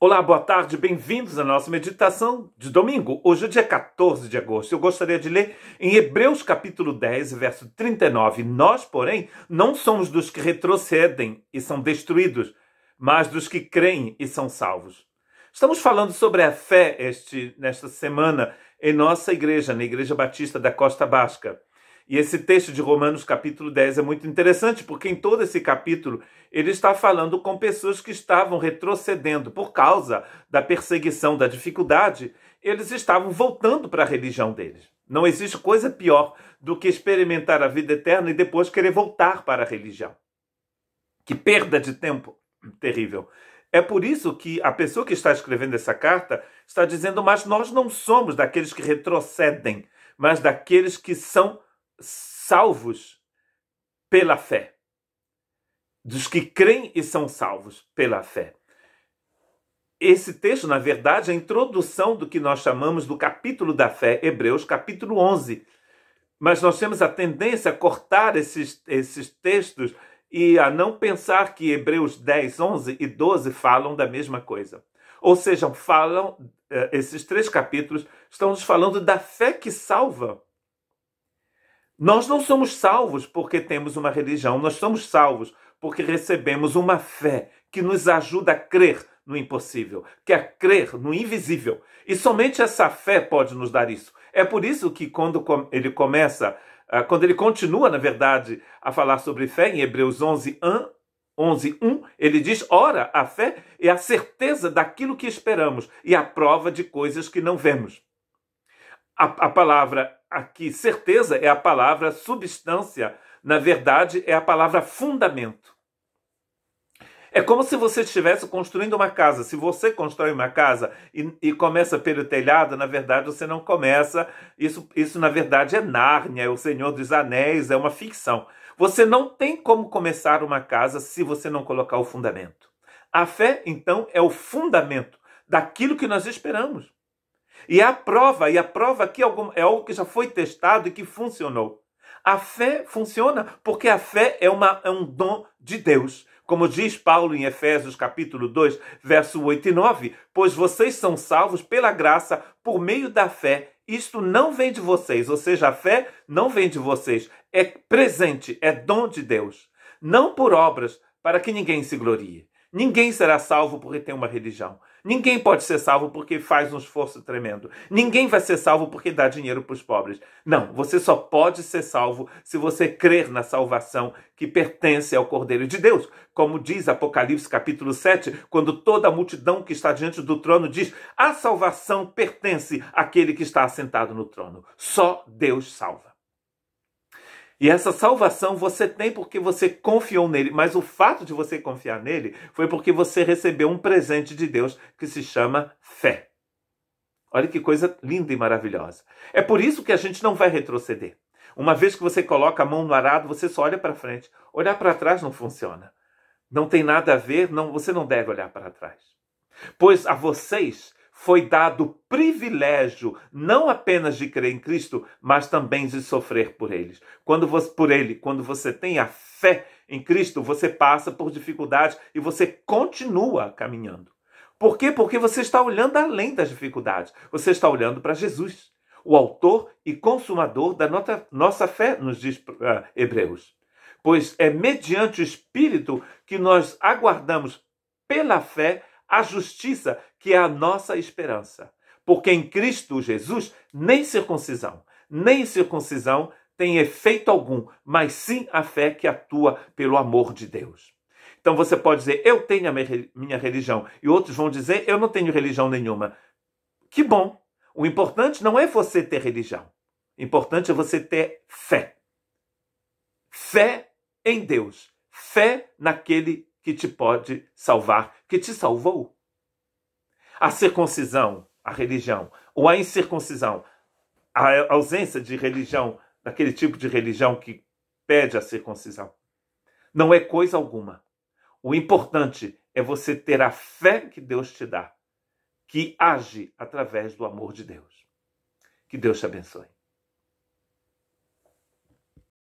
Olá, boa tarde, bem-vindos à nossa meditação de domingo. Hoje é dia 14 de agosto. Eu gostaria de ler em Hebreus capítulo 10, verso 39. Nós, porém, não somos dos que retrocedem e são destruídos, mas dos que creem e são salvos. Estamos falando sobre a fé nesta semana em nossa igreja, na Igreja Batista da Costa Basca. E esse texto de Romanos capítulo 10 é muito interessante, porque em todo esse capítulo ele está falando com pessoas que estavam retrocedendo por causa da perseguição, da dificuldade. Eles estavam voltando para a religião deles. Não existe coisa pior do que experimentar a vida eterna e depois querer voltar para a religião. Que perda de tempo terrível. É por isso que a pessoa que está escrevendo essa carta está dizendo: mas nós não somos daqueles que retrocedem, mas daqueles que são salvos pela fé. Dos que creem e são salvos pela fé. Esse texto, na verdade, é a introdução do que nós chamamos do capítulo da fé, Hebreus, capítulo 11. Mas nós temos a tendência a cortar esses textos e a não pensar que Hebreus 10, 11 e 12 falam da mesma coisa. Ou seja, esses três capítulos estão nos falando da fé que salva. Nós não somos salvos porque temos uma religião, nós somos salvos porque recebemos uma fé que nos ajuda a crer no impossível, que é a crer no invisível. E somente essa fé pode nos dar isso. É por isso que quando ele continua, na verdade, a falar sobre fé, em Hebreus 11:1, ele diz: ora, a fé é a certeza daquilo que esperamos e a prova de coisas que não vemos. A palavra aqui, certeza, é a palavra substância. Na verdade, é a palavra fundamento. É como se você estivesse construindo uma casa. Se você constrói uma casa e começa pelo telhado, na verdade, você não começa. Isso na verdade, é Nárnia, é o Senhor dos Anéis, é uma ficção. Você não tem como começar uma casa se você não colocar o fundamento. A fé, então, é o fundamento daquilo que nós esperamos. E a prova aqui é algo que já foi testado e que funcionou. A fé funciona porque a fé é um dom de Deus. Como diz Paulo em Efésios capítulo 2, verso 8 e 9, pois vocês são salvos pela graça por meio da fé. Isto não vem de vocês, ou seja, a fé não vem de vocês. É presente, é dom de Deus. Não por obras, para que ninguém se glorie. Ninguém será salvo porque tem uma religião. Ninguém pode ser salvo porque faz um esforço tremendo. Ninguém vai ser salvo porque dá dinheiro para os pobres. Não, você só pode ser salvo se você crer na salvação que pertence ao Cordeiro de Deus. Como diz Apocalipse capítulo 7, quando toda a multidão que está diante do trono diz: a salvação pertence àquele que está assentado no trono. Só Deus salva. E essa salvação você tem porque você confiou nele. Mas o fato de você confiar nele foi porque você recebeu um presente de Deus que se chama fé. Olha que coisa linda e maravilhosa. É por isso que a gente não vai retroceder. Uma vez que você coloca a mão no arado, você só olha para frente. Olhar para trás não funciona. Não tem nada a ver, você não deve olhar para trás. Pois a vocês foi dado o privilégio não apenas de crer em Cristo, mas também de sofrer por eles. Quando você tem a fé em Cristo, você passa por dificuldades e você continua caminhando. Por quê? Porque você está olhando além das dificuldades. Você está olhando para Jesus, o autor e consumador da nossa fé, nos diz Hebreus. Pois é mediante o Espírito que nós aguardamos pela fé a justiça, que é a nossa esperança. Porque em Cristo Jesus, nem circuncisão tem efeito algum, mas sim a fé que atua pelo amor de Deus. Então você pode dizer: eu tenho a minha religião, e outros vão dizer: eu não tenho religião nenhuma. Que bom! O importante não é você ter religião. O importante é você ter fé. Fé em Deus. Fé naquele que te pode salvar, que te salvou. A circuncisão, a religião, ou a incircuncisão, a ausência de religião, daquele tipo de religião que pede a circuncisão, não é coisa alguma. O importante é você ter a fé que Deus te dá, que age através do amor de Deus. Que Deus te abençoe.